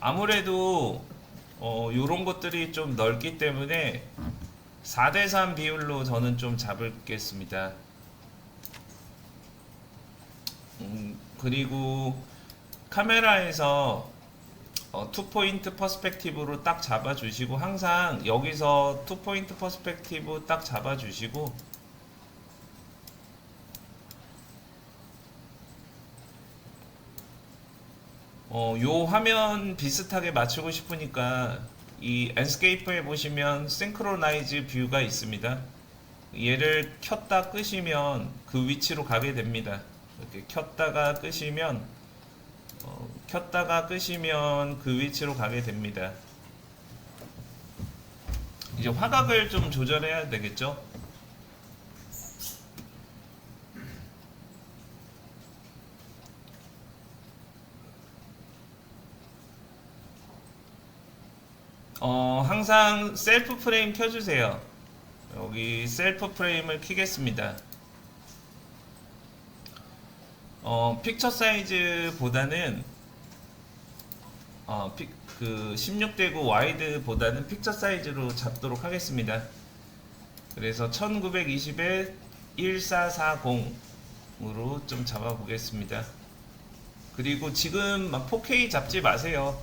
아무래도 요런 것들이 좀 넓기 때문에 4대3 비율로 저는 좀 잡겠습니다. 그리고 카메라에서 투포인트 퍼스펙티브로 딱 잡아주시고, 항상 여기서 투포인트 퍼스펙티브 딱 잡아주시고, 요 화면 비슷하게 맞추고 싶으니까 이 랜스케이프에 보시면 싱크로나이즈 뷰가 있습니다. 얘를 켰다 끄시면 그 위치로 가게 됩니다. 이렇게 켰다가 끄시면 그 위치로 가게 됩니다. 이제 화각을 좀 조절해야 되겠죠? 항상 셀프 프레임 켜주세요. 여기 셀프 프레임을 켜겠습니다. 픽처 사이즈보다는 그 16:9 와이드보다는 픽처 사이즈로 잡도록 하겠습니다. 그래서 1920에 1440으로 좀 잡아 보겠습니다. 그리고 지금 막 4K 잡지 마세요.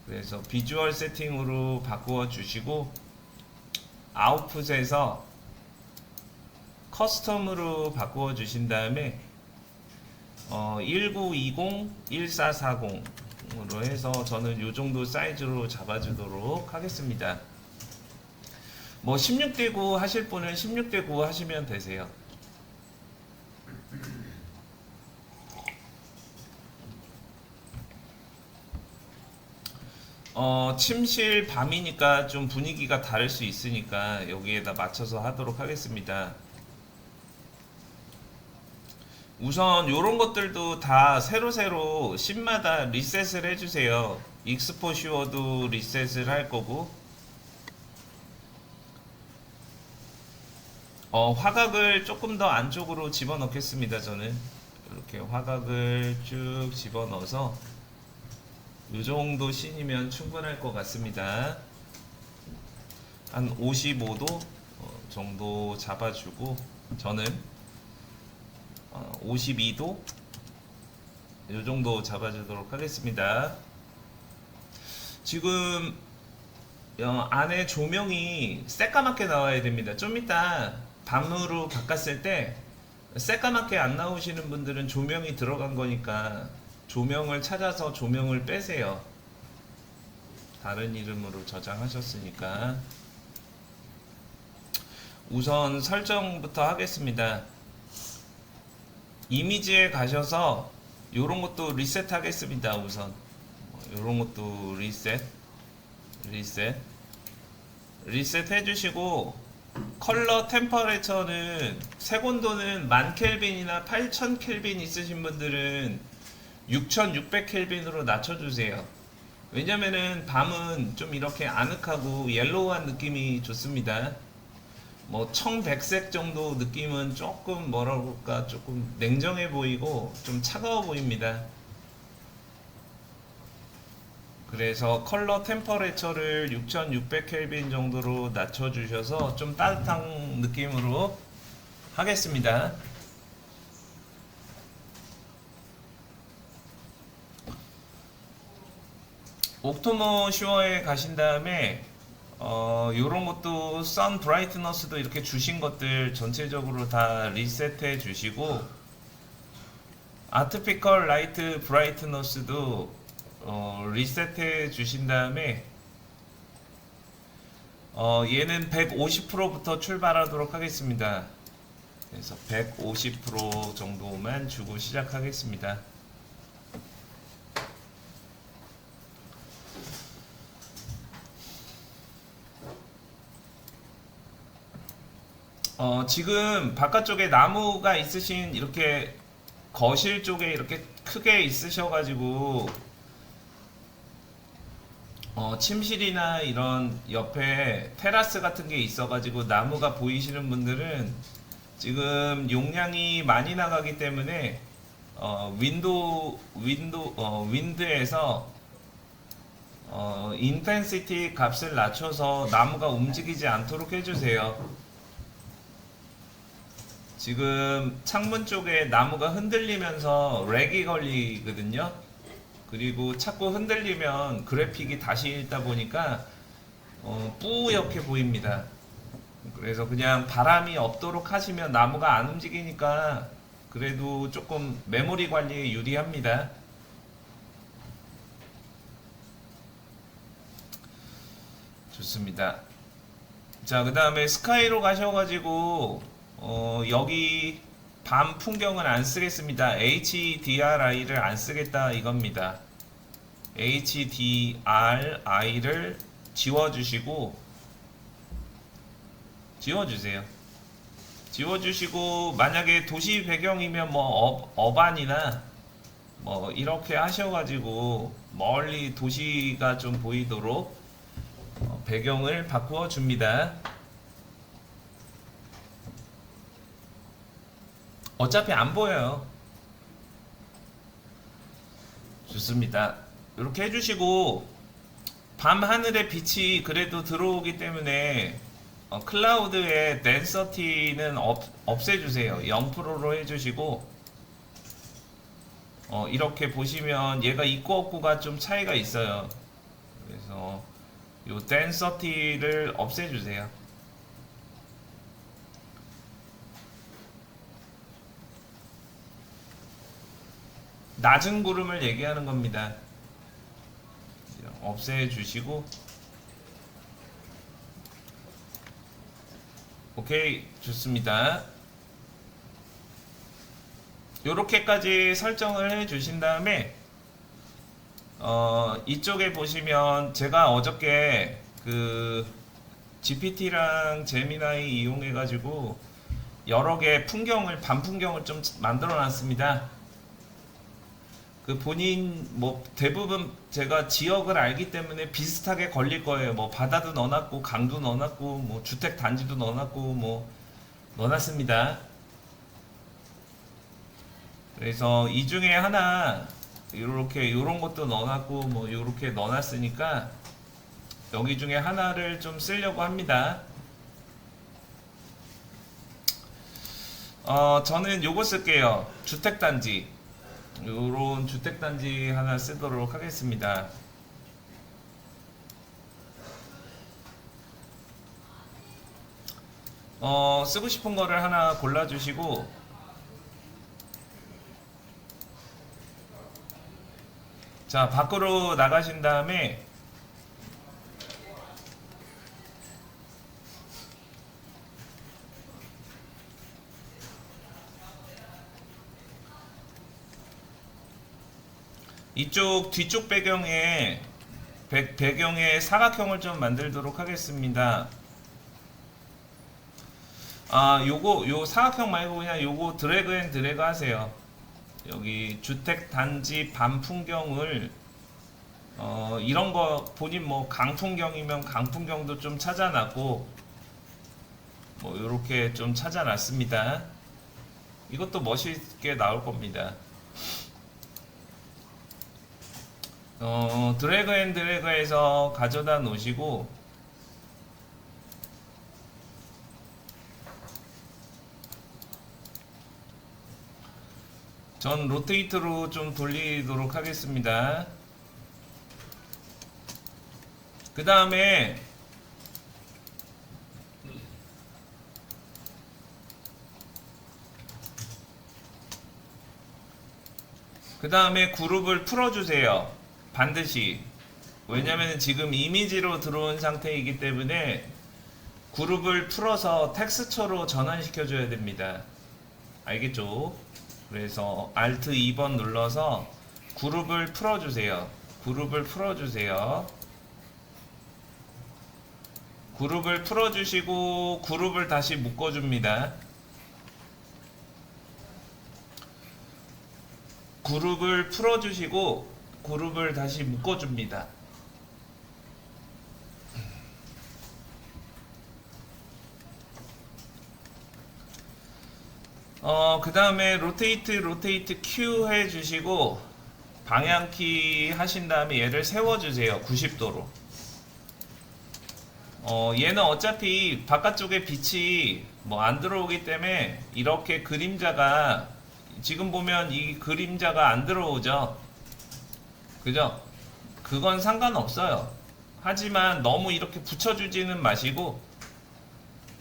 그래서 비주얼 세팅으로 바꾸어 주시고, 아웃풋에서 커스텀으로 바꾸어 주신 다음에 1920, 1440으로 해서 저는 요 정도 사이즈로 잡아주도록 하겠습니다. 뭐 16:9 하실 분은 16:9 하시면 되세요. 침실 밤이니까 좀 분위기가 다를 수 있으니까 여기에다 맞춰서 하도록 하겠습니다. 우선 요런 것들도 다 새로 씬마다 리셋을 해주세요. 익스포슈어도 리셋을 할 거고, 화각을 조금 더 안쪽으로 집어넣겠습니다. 저는 이렇게 화각을 쭉 집어넣어서 이 정도 씬이면 충분할 것 같습니다. 한 55도 정도 잡아주고, 저는 52도 이 정도 잡아주도록 하겠습니다. 지금 안에 조명이 새까맣게 나와야 됩니다. 좀 이따 밤으로 바꿨을 때 새까맣게 안 나오시는 분들은 조명이 들어간 거니까 조명을 찾아서 조명을 빼세요. 다른 이름으로 저장하셨으니까. 우선 설정부터 하겠습니다. 이미지에 가셔서 요런 것도 리셋 하겠습니다. 우선 요런 것도 리셋 해주시고, 컬러 템퍼레처는 색온도는 10,000켈빈이나 8,000켈빈 있으신 분들은 6,600켈빈으로 낮춰주세요. 왜냐면은 밤은 좀 이렇게 아늑하고 옐로우한 느낌이 좋습니다. 뭐 청백색 정도 느낌은 조금 뭐라고 할까, 조금 냉정해 보이고 좀 차가워 보입니다. 그래서 컬러 템퍼레처를 6600켈빈 정도로 낮춰주셔서 좀 따뜻한 느낌으로 하겠습니다. 옵토모 슈어에 가신 다음에 요런 것도 선 브라이트너스도 이렇게 주신 것들 전체적으로 다 리셋해 주시고, 아티피컬 라이트 브라이트너스도 리셋해 주신 다음에 얘는 150%부터 출발하도록 하겠습니다. 그래서 150% 정도만 주고 시작하겠습니다. 지금 바깥쪽에 나무가 있으신 이렇게 거실 쪽에 이렇게 크게 있으셔가지고 침실이나 이런 옆에 테라스 같은 게 있어가지고 나무가 보이시는 분들은 지금 용량이 많이 나가기 때문에 윈드에서 인텐시티 값을 낮춰서 나무가 움직이지 않도록 해주세요. 지금 창문 쪽에 나무가 흔들리면서 렉이 걸리거든요. 그리고 자꾸 흔들리면 그래픽이 다시 읽다 보니까 뿌옇게 보입니다. 그래서 그냥 바람이 없도록 하시면 나무가 안 움직이니까 그래도 조금 메모리 관리에 유리합니다. 좋습니다. 자, 그 다음에 스카이로 가셔가지고 여기 밤 풍경은 안 쓰겠습니다. HDRI를 안 쓰겠다 이겁니다. HDRI를 지워주세요. 지워주시고 만약에 도시 배경이면 뭐 어반이나 뭐 이렇게 하셔가지고 멀리 도시가 좀 보이도록 배경을 바꾸어 줍니다. 어차피 안 보여요. 좋습니다. 이렇게 해주시고 밤 하늘의 빛이 그래도 들어오기 때문에 클라우드의 덴서티는 없애주세요. 0%로 해주시고 이렇게 보시면 얘가 있고 없고가 좀 차이가 있어요. 그래서 요 덴서티를 없애주세요. 낮은 구름을 얘기하는 겁니다. 없애주시고 오케이, 좋습니다. 요렇게까지 설정을 해 주신 다음에 이쪽에 보시면 제가 어저께 그 GPT랑 제미나이 이용해 가지고 여러 개 밤 풍경을 좀 만들어 놨습니다. 그 본인 뭐 대부분 제가 지역을 알기 때문에 비슷하게 걸릴 거예요. 뭐 바다도 넣어놨고 강도 넣어놨고 뭐 주택 단지도 넣어놨고 뭐 넣어놨습니다. 그래서 이 중에 하나 이렇게 요런 것도 넣어놨고 뭐 요렇게 넣어놨으니까 여기 중에 하나를 좀 쓰려고 합니다. 저는 요거 쓸게요. 주택 단지. 요런 주택단지 하나 쓰도록 하겠습니다. 쓰고 싶은 거를 하나 골라주시고 자, 밖으로 나가신 다음에 이쪽 뒤쪽 배경에 사각형을 좀 만들도록 하겠습니다. 요 사각형 말고 그냥 요거 드래그 앤 드래그 하세요. 여기 주택 단지 밤 풍경을 이런 거 본인 뭐 강풍경이면 강풍경도 좀 찾아놨고 뭐 요렇게 좀 찾아놨습니다. 이것도 멋있게 나올 겁니다. 드래그 앤 드래그해서 가져다 놓으시고 전 로테이트로 좀 돌리도록 하겠습니다. 그 다음에 그룹을 풀어주세요. 반드시. 왜냐면 지금 이미지로 들어온 상태이기 때문에 그룹을 풀어서 텍스처로 전환시켜 줘야 됩니다. 알겠죠? 그래서 Alt 2번 눌러서 그룹을 풀어주세요. 그룹을 풀어주시고 그룹을 다시 묶어줍니다. 그룹을 풀어주시고 그룹을 다시 묶어줍니다. 그 다음에 로테이트 Q 해주시고 방향키 하신 다음에 얘를 세워주세요. 90도로. 얘는 어차피 바깥쪽에 빛이 뭐 안 들어오기 때문에 이렇게 그림자가 지금 보면 이 그림자가 안 들어오죠. 그죠? 그건 상관없어요. 하지만 너무 이렇게 붙여주지는 마시고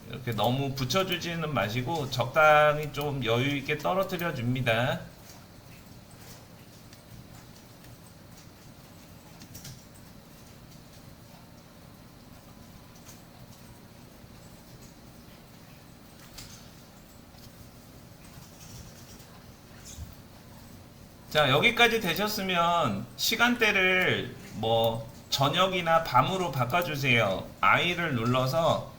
이렇게 너무 붙여주지는 마시고 적당히 좀 여유있게 떨어뜨려 줍니다. 자, 여기까지 되셨으면 시간대를 뭐 저녁이나 밤으로 바꿔주세요. I를 눌러서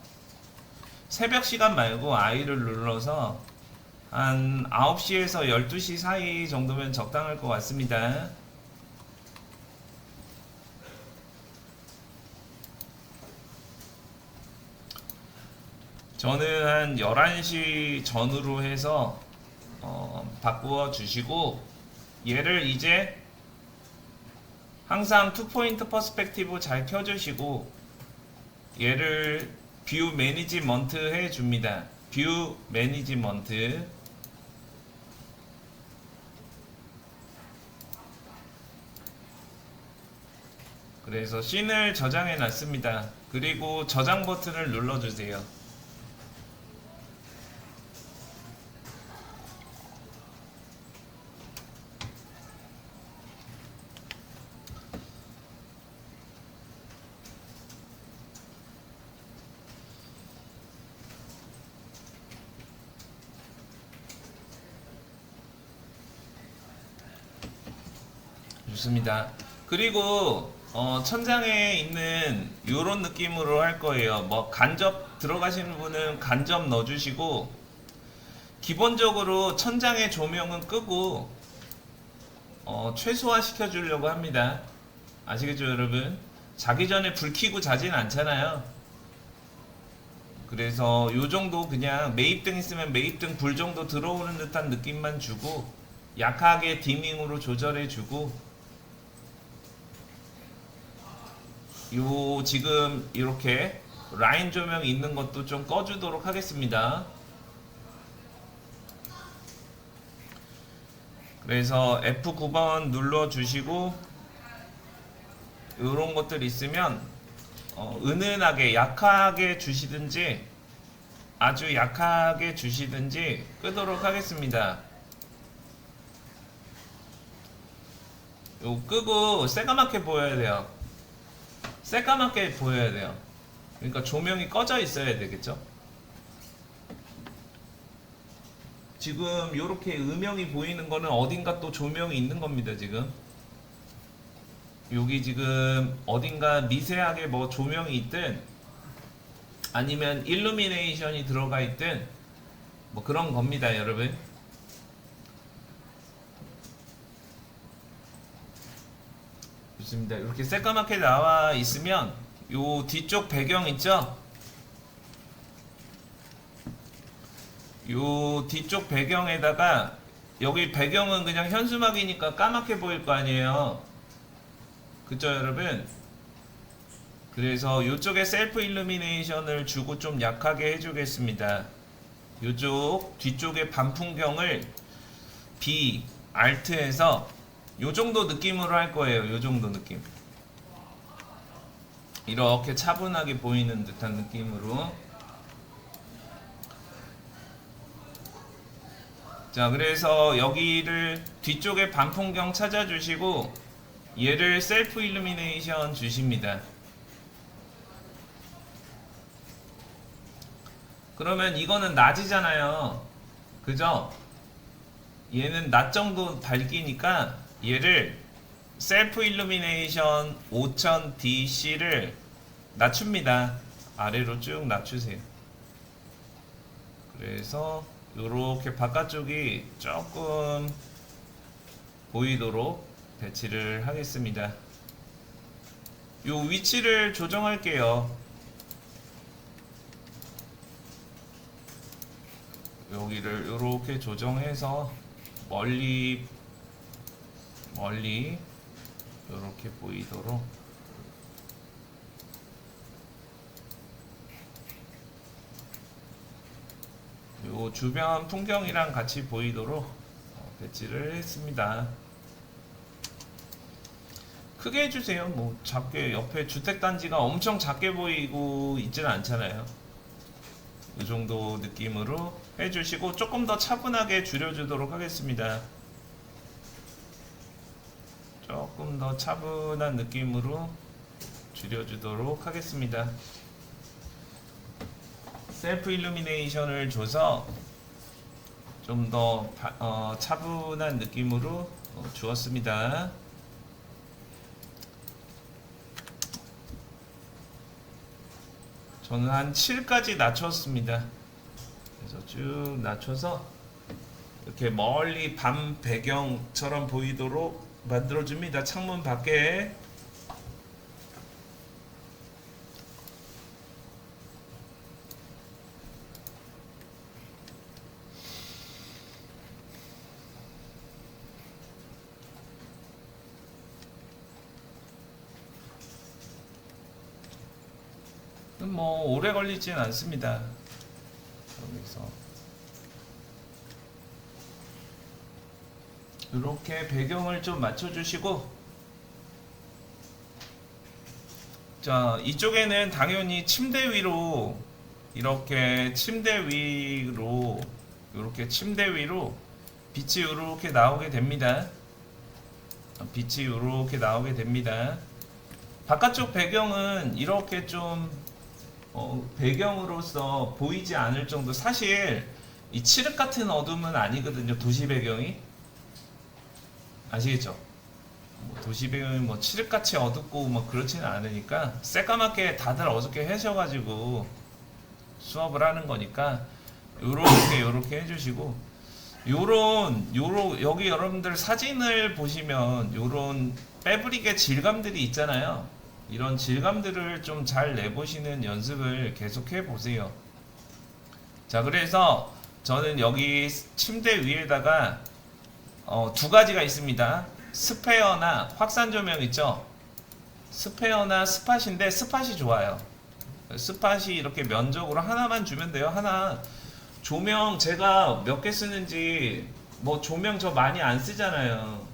새벽 시간 말고 I를 눌러서 한 9시에서 12시 사이 정도면 적당할 것 같습니다. 저는 한 11시 전후로 해서 바꾸어 주시고 얘를 이제 항상 투포인트 퍼스펙티브 잘 켜주시고 얘를 뷰 매니지먼트 해줍니다. 뷰 매니지먼트. 그래서 씬을 저장해 놨습니다. 그리고 저장 버튼을 눌러주세요. 좋습니다. 그리고 천장에 있는 요런 느낌으로 할 거예요. 뭐 간접 들어가시는 분은 간접 넣어주시고 기본적으로 천장의 조명은 끄고 최소화 시켜주려고 합니다. 아시겠죠 여러분? 자기 전에 불 켜고 자진 않잖아요. 그래서 요 정도 그냥 매입등 있으면 매입등 불 정도 들어오는 듯한 느낌만 주고 약하게 디밍으로 조절해주고 요 지금 이렇게 라인 조명 있는 것도 좀 꺼주도록 하겠습니다. 그래서 F9번 눌러주시고 이런 것들 있으면 은은하게 약하게 주시든지 아주 약하게 주시든지 끄도록 하겠습니다. 요 끄고 새까맣게 보여야 돼요. 새까맣게 보여야 돼요. 그러니까 조명이 꺼져 있어야 되겠죠. 지금 이렇게 음영이 보이는 거는 어딘가 또 조명이 있는 겁니다. 지금 여기 지금 어딘가 미세하게 뭐 조명이 있든 아니면 일루미네이션이 들어가 있든 뭐 그런 겁니다 여러분. 좋습니다. 이렇게 새까맣게 나와 있으면 요 뒤쪽 배경 있죠? 요 뒤쪽 배경에다가 여기 배경은 그냥 현수막이니까 까맣게 보일 거 아니에요. 그쵸 여러분? 그래서 요쪽에 셀프 일루미네이션을 주고 좀 약하게 해주겠습니다. 요쪽 뒤쪽에 반풍경을 B, Alt해서 요 정도 느낌으로 할 거예요. 요 정도 느낌. 이렇게 차분하게 보이는 듯한 느낌으로. 자, 그래서 여기를 뒤쪽에 반풍경 찾아주시고 얘를 셀프 일루미네이션 주십니다. 그러면 이거는 낮이잖아요. 그죠? 얘는 낮 정도 밝기니까 얘를 셀프 일루미네이션 5000 DC를 낮춥니다. 아래로 쭉 낮추세요. 그래서 요렇게 바깥쪽이 조금 보이도록 배치를 하겠습니다. 요 위치를 조정할게요. 여기를 이렇게 조정해서 멀리 이렇게 보이도록 요 주변 풍경이랑 같이 보이도록 배치를 했습니다. 크게 해주세요. 뭐 작게 옆에 주택단지가 엄청 작게 보이고 있지는 않잖아요. 이 정도 느낌으로 해주시고 조금 더 차분하게 줄여주도록 하겠습니다. 조금 더 차분한 느낌으로 줄여주도록 하겠습니다. 셀프 일루미네이션을 줘서 좀 더 차분한 느낌으로 주었습니다. 저는 한 7까지 낮췄습니다. 그래서 쭉 낮춰서 이렇게 멀리 밤 배경처럼 보이도록 만들어줍니다. 창문 밖에. 뭐 오래 걸리진 않습니다. 여기서 이렇게 배경을 좀 맞춰주시고, 자 이쪽에는 당연히 침대 위로 이렇게 침대 위로 빛이 이렇게 나오게 됩니다. 빛이 이렇게 나오게 됩니다. 바깥쪽 배경은 이렇게 좀 배경으로서 보이지 않을 정도. 사실 이 칠흑 같은 어둠은 아니거든요. 도시 배경이 아시겠죠? 뭐 도시 배경이 뭐 칠흑같이 어둡고 뭐 그렇지는 않으니까 새까맣게 다들 어저께 하셔가지고 수업을 하는 거니까 요렇게 해주시고, 여기 여러분들 사진을 보시면 요런 패브릭의 질감들이 있잖아요. 이런 질감들을 좀 잘 내보시는 연습을 계속 해보세요. 자, 그래서 저는 여기 침대 위에다가 두 가지가 있습니다. 스페어나 확산 조명 있죠? 스페어나 스팟인데 스팟이 좋아요. 스팟이 이렇게 면적으로 하나만 주면 돼요. 하나. 조명 제가 몇 개 쓰는지, 뭐 조명 저 많이 안 쓰잖아요.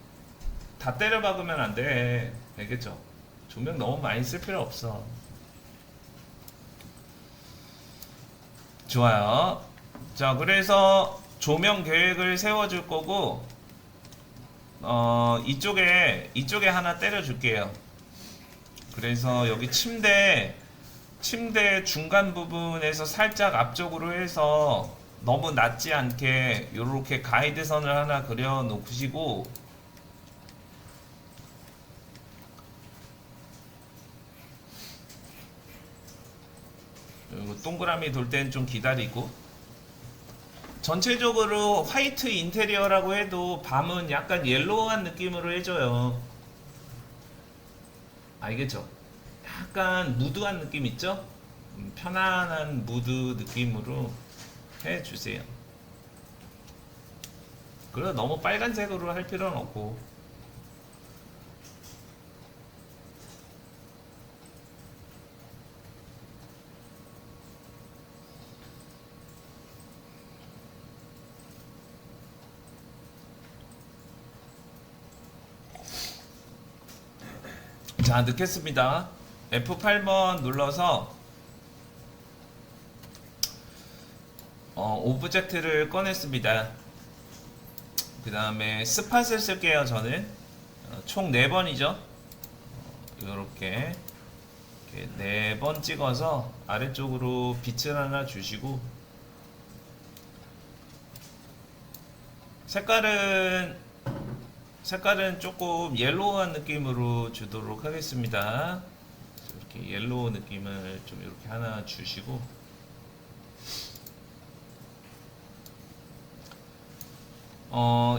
다 때려 박으면 안 돼. 알겠죠? 조명 너무 많이 쓸 필요 없어. 좋아요. 자, 그래서 조명 계획을 세워줄 거고, 이쪽에 하나 때려 줄게요. 그래서 여기 침대 중간 부분에서 살짝 앞쪽으로 해서 너무 낮지 않게 요렇게 가이드선을 하나 그려 놓으시고, 동그라미 돌 땐 좀 기다리고, 전체적으로 화이트 인테리어라고 해도 밤은 약간 옐로우한 느낌으로 해줘요. 알겠죠? 약간 무드한 느낌 있죠? 편안한 무드 느낌으로 해주세요. 그래서 너무 빨간색으로 할 필요는 없고. 자, 넣겠습니다. F8번 눌러서 오브젝트를 꺼냈습니다. 그 다음에 스팟을 쓸게요. 저는 총 4번이죠. 이렇게 4번 찍어서 아래쪽으로 빛을 하나 주시고, 색깔은 조금 옐로우한 느낌으로 주도록 하겠습니다. 이렇게 옐로우 느낌을 좀 이렇게 하나 주시고,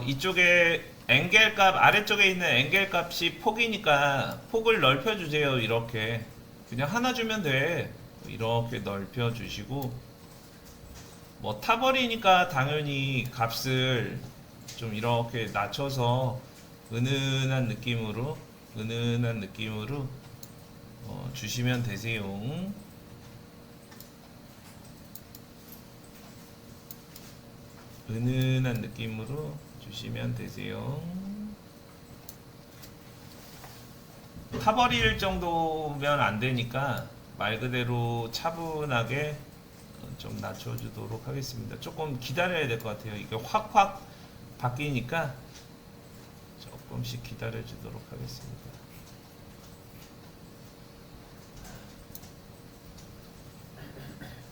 이쪽에 앵겔 값, 아래쪽에 있는 앵겔 값이 폭이니까 폭을 넓혀 주세요. 이렇게 그냥 하나 주면 돼. 이렇게 넓혀 주시고, 뭐 타버리니까 당연히 값을 좀 이렇게 낮춰서 은은한 느낌으로 주시면 되세요. 은은한 느낌으로 주시면 되세요. 타버릴 정도면 안 되니까 말 그대로 차분하게 좀 낮춰주도록 하겠습니다. 조금 기다려야 될 것 같아요. 이게 확확 바뀌니까 조금씩 기다려주도록 하겠습니다.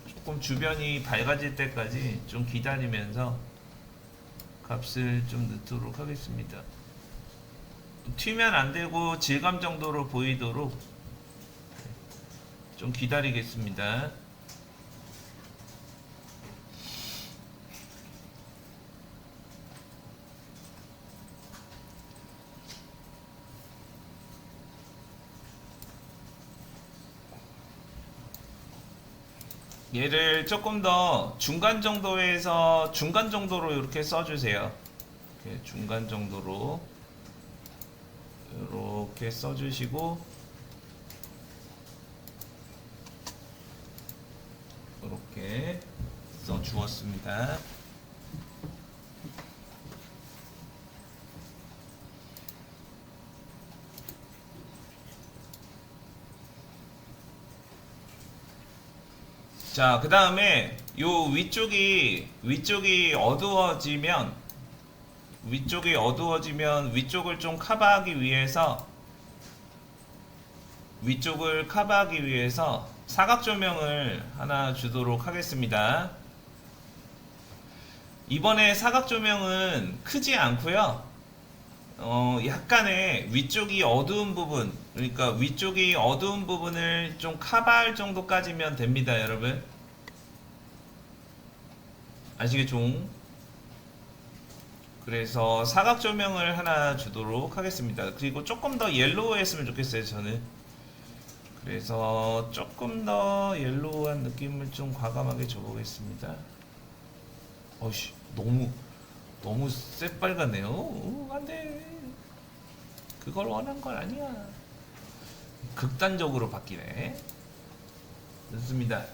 조금 주변이 밝아질 때까지 좀 기다리면서 값을 좀 넣도록 하겠습니다. 튀면 안 되고 질감 정도로 보이도록 좀 기다리겠습니다. 얘를 조금 더 중간 정도에서 중간 정도로 이렇게 써주세요. 이렇게 중간 정도로 이렇게 써주시고 이렇게 써주었습니다. 자, 그 다음에 요 위쪽이 어두워지면 위쪽을 좀 커버하기 위해서 사각 조명을 하나 주도록 하겠습니다. 이번에 사각 조명은 크지 않고요. 약간의 위쪽이 어두운 부분, 그러니까 위쪽이 어두운 부분을 좀 커버할 정도까지면 됩니다, 여러분. 아시겠죠? 그래서 사각 조명을 하나 주도록 하겠습니다. 그리고 조금 더 옐로우했으면 좋겠어요, 저는. 그래서 조금 더 옐로우한 느낌을 좀 과감하게 줘보겠습니다. 어이씨, 너무 새빨갛네요. 안돼. 그걸 원한 건 아니야. 극단적으로 바뀌네. 좋습니다.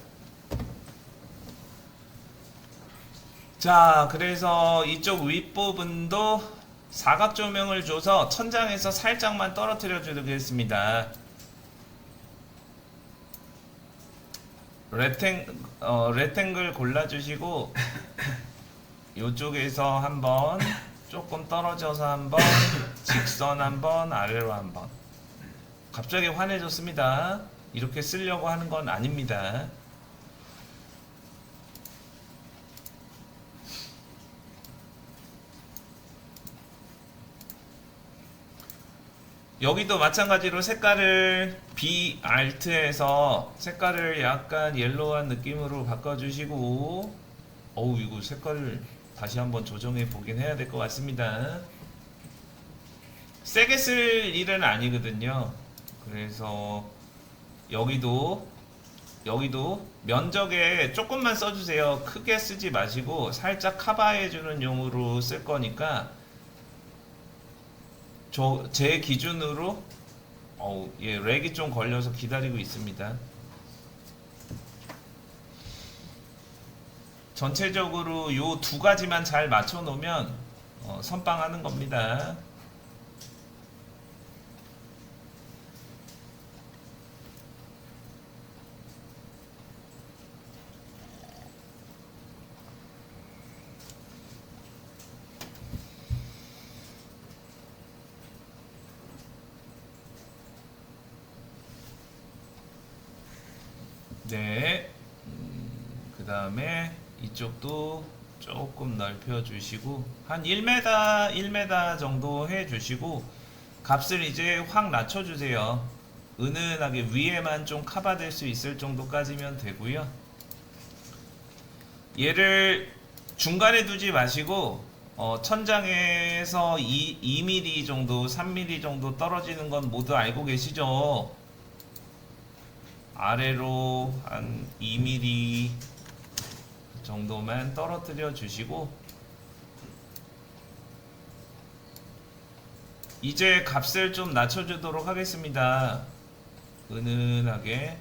자, 그래서 이쪽 윗부분도 사각 조명을 줘서 천장에서 살짝만 떨어뜨려 주겠습니다. 레탱글 골라주시고 이쪽에서 한번 조금 떨어져서 한번 직선 한번 아래로 한번. 갑자기 환해졌습니다. 이렇게 쓰려고 하는 건 아닙니다. 여기도 마찬가지로 색깔을 비알트에서 색깔을 약간 옐로우한 느낌으로 바꿔주시고, 어우, 이거 색깔을 다시 한번 조정해 보긴 해야 될 것 같습니다. 세게 쓸 일은 아니거든요. 그래서 여기도 면적에 조금만 써주세요. 크게 쓰지 마시고 살짝 커버해주는 용으로 쓸 거니까 제 기준으로 렉이 좀 걸려서 기다리고 있습니다. 전체적으로 요 두 가지만 잘 맞춰 놓으면 선빵하는 겁니다. 네, 그 다음에 이쪽도 조금 넓혀 주시고 한 1m 정도 해 주시고 값을 이제 확 낮춰 주세요. 은은하게 위에만 좀 커버될 수 있을 정도까지면 되고요. 얘를 중간에 두지 마시고 천장에서 2mm 정도 3mm 정도 떨어지는 건 모두 알고 계시죠? 아래로 한 2mm 정도만 떨어뜨려 주시고, 이제 값을 좀 낮춰주도록 하겠습니다. 은은하게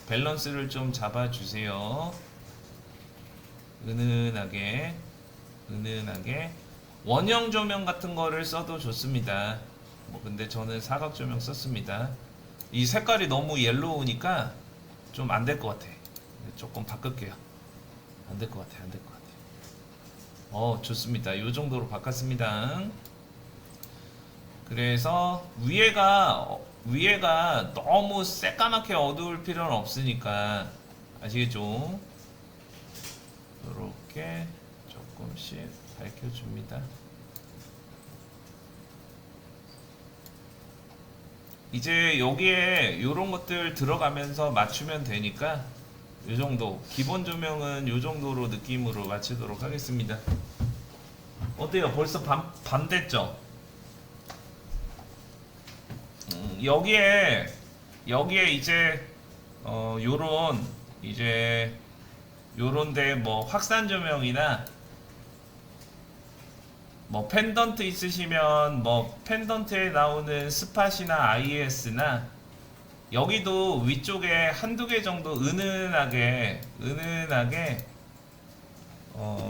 밸런스를 좀 잡아주세요. 은은하게 원형 조명 같은 거를 써도 좋습니다. 근데 저는 사각 조명 썼습니다. 이 색깔이 너무 옐로우니까 좀 안 될 것 같아. 조금 바꿀게요. 안 될 것 같아. 좋습니다. 이 정도로 바꿨습니다. 그래서 위에가 너무 새까맣게 어두울 필요는 없으니까, 아시겠죠? 이렇게 조금씩 밝혀줍니다. 이제 여기에 이런 것들 들어가면서 맞추면 되니까 이 정도, 기본 조명은 이 정도로 느낌으로 맞추도록 하겠습니다. 어때요? 벌써 밤 됐죠? 여기에 이제 요런데 뭐 확산 조명이나 뭐 펜던트 있으시면 뭐 펜던트에 나오는 스팟이나 IS나, 여기도 위쪽에 한두 개 정도 은은하게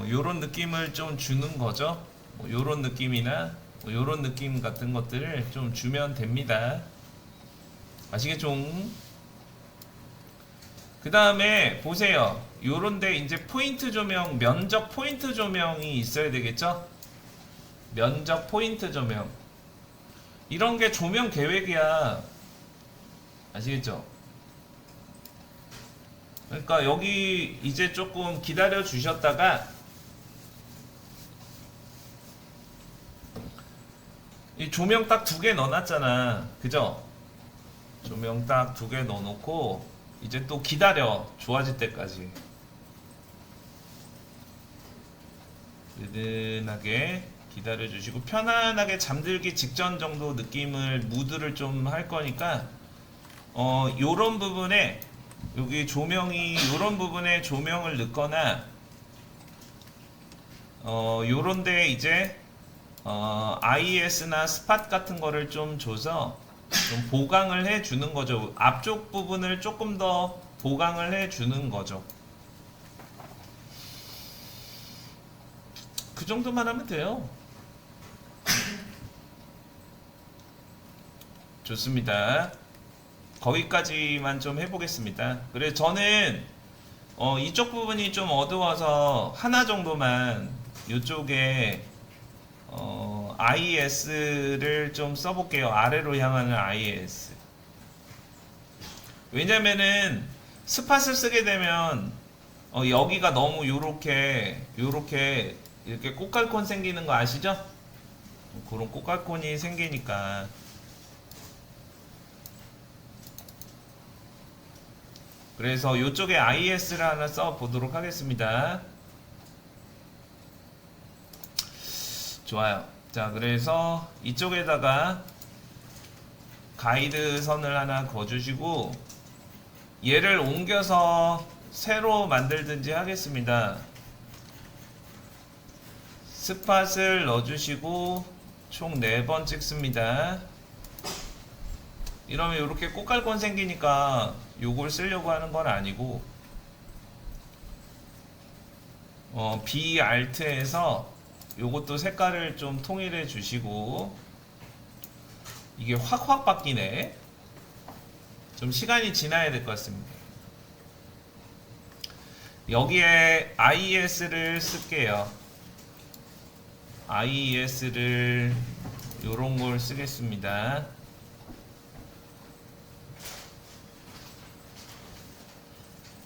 요런 느낌을 좀 주는 거죠. 뭐 요런 느낌이나 뭐 요런 느낌 같은 것들을 좀 주면 됩니다. 아시겠죠? 그 다음에 보세요. 요런데 이제 포인트 조명, 면적 포인트 조명이 있어야 되겠죠? 면적 포인트 조명. 이런 게 조명 계획이야. 아시겠죠? 그러니까 여기 이제 조금 기다려 주셨다가, 이 조명 딱 2개 넣어놨잖아. 그죠? 조명 딱 2개 넣어놓고 이제 또 기다려. 좋아질 때까지. 느긋하게 기다려 주시고, 편안하게 잠들기 직전 정도 느낌을, 무드를 좀 할 거니까, 요런 부분에, 여기 조명이, 요런 부분에 조명을 넣거나, 요런데 이제, IS나 스팟 같은 거를 좀 줘서 좀 보강을 해 주는 거죠. 앞쪽 부분을 조금 더 보강을 해 주는 거죠. 그 정도만 하면 돼요. 좋습니다. 거기까지만 좀 해보겠습니다. 그래, 저는 이쪽 부분이 좀 어두워서 하나 정도만 이쪽에 IS를 좀 써볼게요. 아래로 향하는 IS. 왜냐면은 스팟을 쓰게 되면 여기가 너무 이렇게 꽃갈콘 생기는 거 아시죠? 그런 꽃갈콘이 생기니까. 그래서 이쪽에 IS를 하나 써 보도록 하겠습니다. 좋아요. 자, 그래서 이쪽에다가 가이드 선을 하나 그어주시고, 얘를 옮겨서 새로 만들든지 하겠습니다. 스팟을 넣어주시고 총 4번 찍습니다. 이러면 이렇게 꽃갈콘 생기니까 요걸 쓰려고 하는 건 아니고, B Alt에서 요것도 색깔을 좀 통일해 주시고, 이게 확 바뀌네. 좀 시간이 지나야 될 것 같습니다. 여기에 IS를 쓸게요. IS를 요런 걸 쓰겠습니다.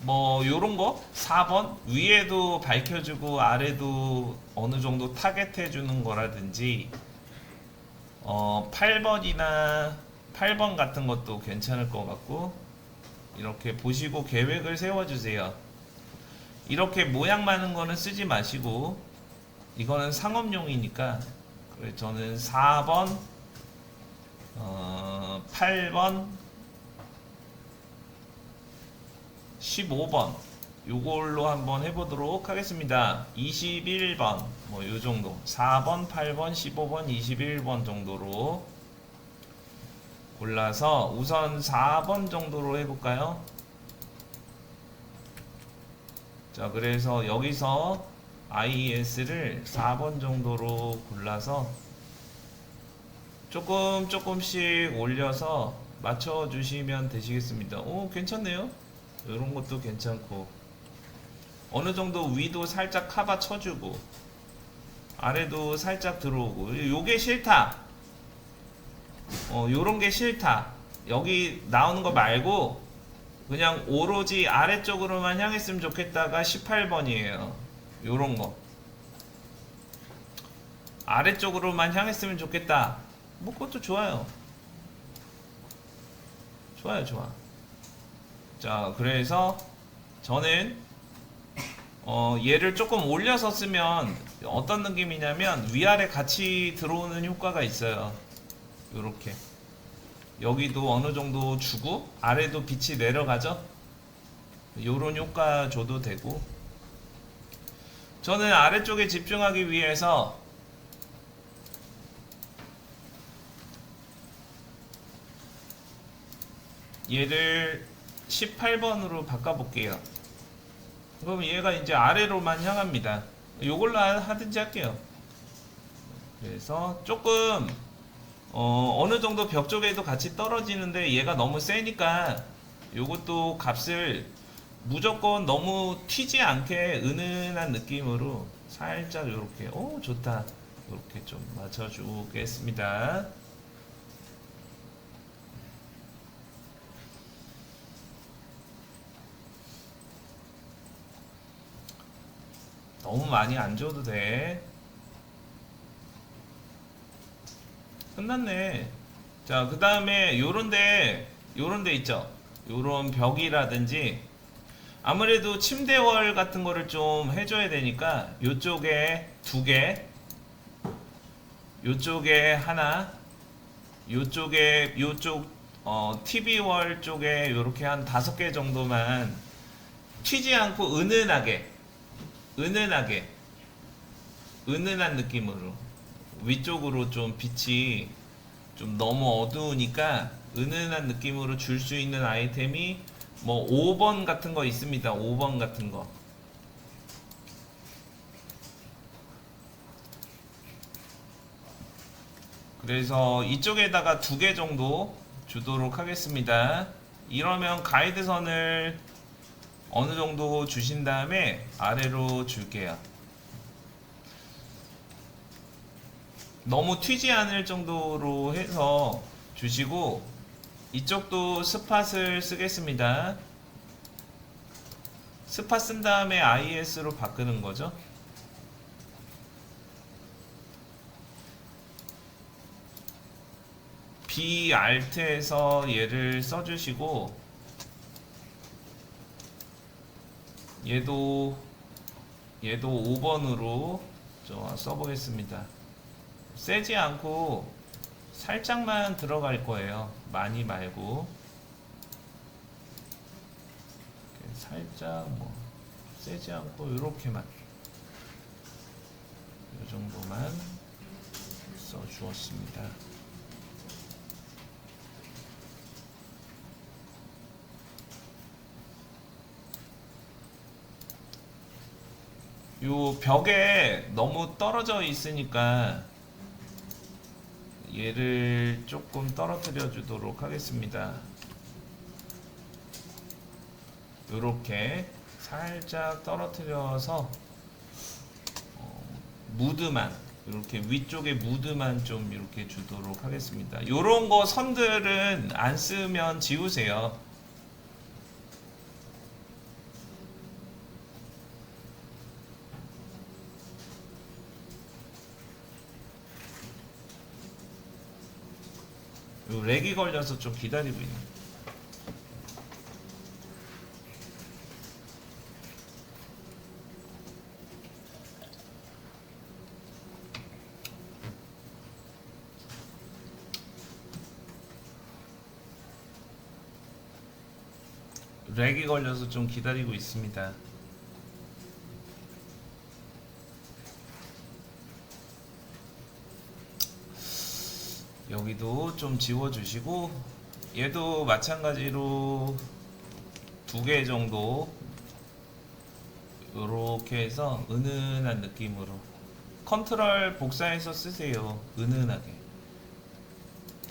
뭐 요런 거 4번 위에도 밝혀주고 아래도 어느 정도 타겟해 주는 거라든지, 8번이나 8번 같은 것도 괜찮을 것 같고, 이렇게 보시고 계획을 세워주세요. 이렇게 모양 많은 거는 쓰지 마시고, 이거는 상업용이니까, 그래 저는 4번, 8번, 15번 요걸로 한번 해보도록 하겠습니다. 21번 뭐 요정도 4번 8번 15번 21번 정도로 골라서 우선 4번 정도로 해볼까요? 자, 그래서 여기서 IES를 4번 정도로 골라서 조금씩 올려서 맞춰주시면 되시겠습니다. 오, 괜찮네요. 이런 것도 괜찮고, 어느 정도 위도 살짝 카바 쳐주고, 아래도 살짝 들어오고, 요게 싫다. 요런 게 싫다. 여기 나오는 거 말고, 그냥 오로지 아래쪽으로만 향했으면 좋겠다가 18번이에요. 요런 거. 아래쪽으로만 향했으면 좋겠다. 뭐, 그것도 좋아요. 좋아요, 좋아. 자, 그래서 저는 얘를 조금 올려서 쓰면 어떤 느낌이냐면 위아래 같이 들어오는 효과가 있어요. 요렇게 여기도 어느 정도 주고 아래도 빛이 내려가죠. 요런 효과 줘도 되고, 저는 아래쪽에 집중하기 위해서 얘를 18번으로 바꿔볼게요. 그럼 얘가 이제 아래로만 향합니다. 요걸로 하든지 할게요. 그래서 조금 어느 정도 벽 쪽에도 같이 떨어지는데 얘가 너무 세니까 요것도 값을 무조건 너무 튀지 않게 은은한 느낌으로 살짝 요렇게, 오 좋다, 요렇게 좀 맞춰주겠습니다. 너무 많이 안 줘도 돼. 끝났네. 자, 그 다음에 요런데 있죠. 요런 벽이라든지 아무래도 침대월 같은 거를 좀 해줘야 되니까 요쪽에 두 개, 요쪽에 하나, 요쪽에 요쪽 TV월 쪽에 요렇게 한 5개 정도만 튀지 않고 은은한 느낌으로 위쪽으로 좀 빛이 좀 너무 어두우니까 은은한 느낌으로 줄 수 있는 아이템이 뭐 5번 같은 거 있습니다. 5번 같은 거. 그래서 이쪽에다가 2개 정도 주도록 하겠습니다. 이러면 가이드선을 어느 정도 주신 다음에 아래로 줄게요. 너무 튀지 않을 정도로 해서 주시고, 이쪽도 스팟을 쓰겠습니다. 스팟 쓴 다음에 IS로 바꾸는 거죠. B Alt에서 얘를 써주시고, 얘도 5번으로 써보겠습니다. 세지 않고 살짝만 들어갈 거예요. 많이 말고 살짝, 뭐 세지 않고 요렇게만, 요 정도만 써 주었습니다. 요 벽에 너무 떨어져 있으니까 얘를 조금 떨어뜨려 주도록 하겠습니다. 요렇게 살짝 떨어뜨려서 무드만, 이렇게 위쪽에 무드만 좀 이렇게 주도록 하겠습니다. 요런 거 선들은 안 쓰면 지우세요. 요 렉이 걸려서 좀 기다리고 있네. 렉이 걸려서 좀 기다리고 있습니다. 여기도 좀 지워주시고, 얘도 마찬가지로 2개 정도 요렇게 해서 은은한 느낌으로 컨트롤 복사해서 쓰세요. 은은하게.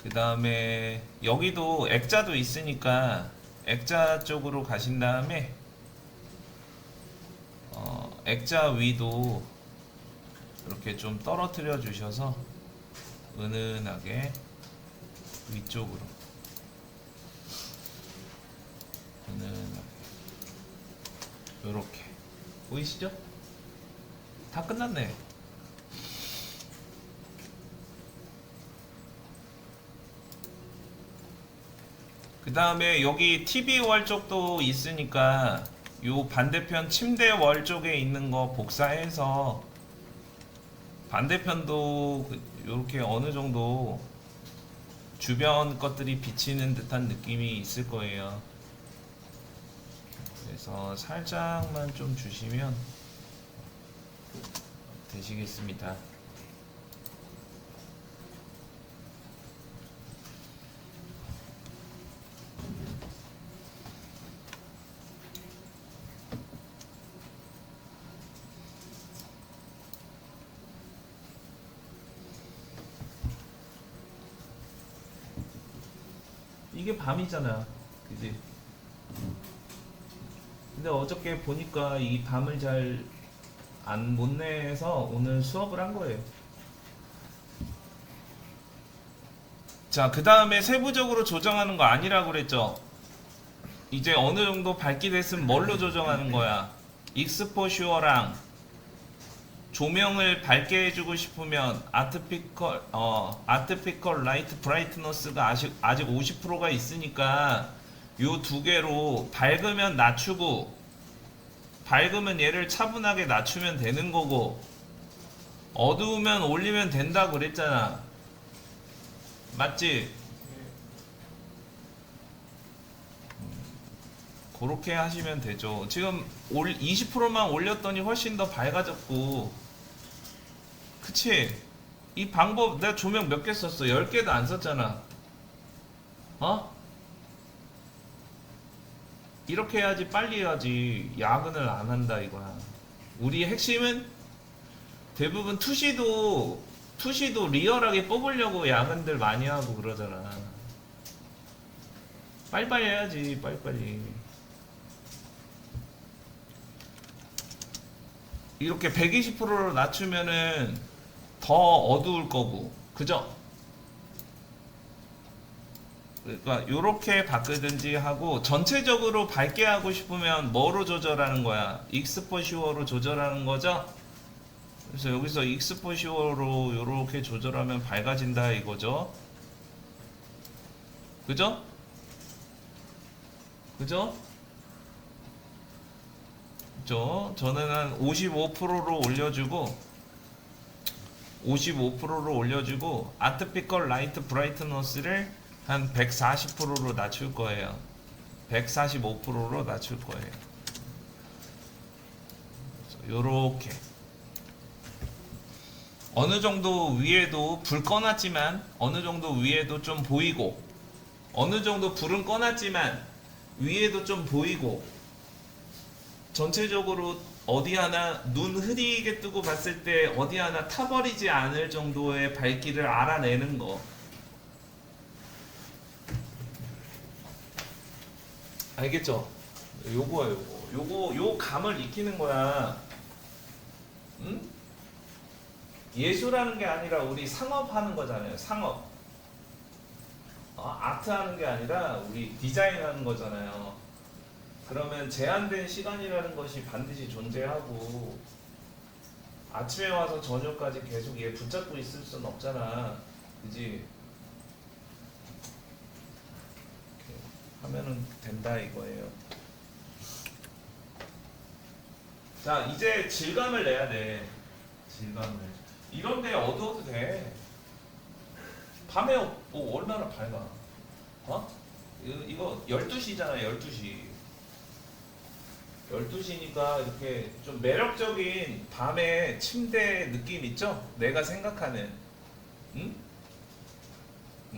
그 다음에 여기도 액자도 있으니까 액자 쪽으로 가신 다음에 액자 위도 이렇게 좀 떨어뜨려 주셔서 은은하게 위쪽으로 은은하게 요렇게 보이시죠? 다 끝났네. 그 다음에 여기 TV 월 쪽도 있으니까 요 반대편 침대 월 쪽에 있는 거 복사해서 반대편도 이렇게 어느 정도 주변 것들이 비치는 듯한 느낌이 있을 거예요. 그래서 살짝만 좀 주시면 되시겠습니다. 이게 밤이잖아, 그지? 근데 어저께 보니까 이 밤을 잘 못 내서 오늘 수업을 한 거예요. 자, 그 다음에 세부적으로 조정하는 거 아니라고 그랬죠? 이제 어느 정도 밝기 됐으면 뭘로 조정하는 거야? 익스포슈어랑 조명을 밝게 해주고 싶으면 아트피컬 라이트 브라이트너스가 아직 50%가 있으니까 요 2개로 밝으면 낮추고, 밝으면 얘를 차분하게 낮추면 되는 거고, 어두우면 올리면 된다 그랬잖아. 맞지? 그렇게 하시면 되죠. 지금 20%만 올렸더니 훨씬 더 밝아졌고, 그치? 이 방법 내가 조명 몇 개 썼어? 10개도 안 썼잖아. 어? 이렇게 해야지, 빨리 해야지. 야근을 안 한다 이거야. 우리 핵심은 대부분 투시도 리얼하게 뽑으려고 야근들 많이 하고 그러잖아. 빨리빨리 해야지, 빨리빨리. 이렇게 120%로 낮추면은 더 어두울 거고, 그죠? 그러니까 요렇게 바꾸든지 하고, 전체적으로 밝게 하고 싶으면 뭐로 조절하는 거야? 익스포슈어로 조절하는 거죠? 그래서 여기서 익스포슈어로 요렇게 조절하면 밝아진다 이거죠? 그죠? 그죠? 그죠? 저는 한 55%로 올려주고 아트피컬 라이트 브라이트너스를 한 140%로 낮출 거예요. 145%로 낮출 거예요. 요렇게 어느 정도 위에도 불 꺼놨지만 어느 정도 위에도 좀 보이고, 어느 정도 불은 꺼놨지만 위에도 좀 보이고, 전체적으로 어디 하나 눈 흐리게 뜨고 봤을 때 어디 하나 타버리지 않을 정도의 밝기를 알아내는 거. 알겠죠? 요거야, 요 감을 익히는 거야. 응? 예술하는 게 아니라 우리 상업하는 거잖아요. 상업. 아트하는 게 아니라 우리 디자인하는 거잖아요. 그러면 제한된 시간이라는 것이 반드시 존재하고, 아침에 와서 저녁까지 계속 얘 붙잡고 있을 수는 없잖아. 그지? 이렇게 하면은 된다 이거예요. 자, 이제 질감을 내야 돼. 질감을. 이런데 어두워도 돼. 밤에 뭐 얼마나 밝아. 어? 이거 12시잖아, 12시. 12시니까 이렇게 좀 매력적인 밤의 침대 느낌 있죠? 내가 생각하는. 응?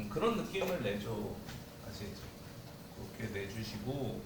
그런 느낌을 내죠. 아시겠죠? 그렇게 내주시고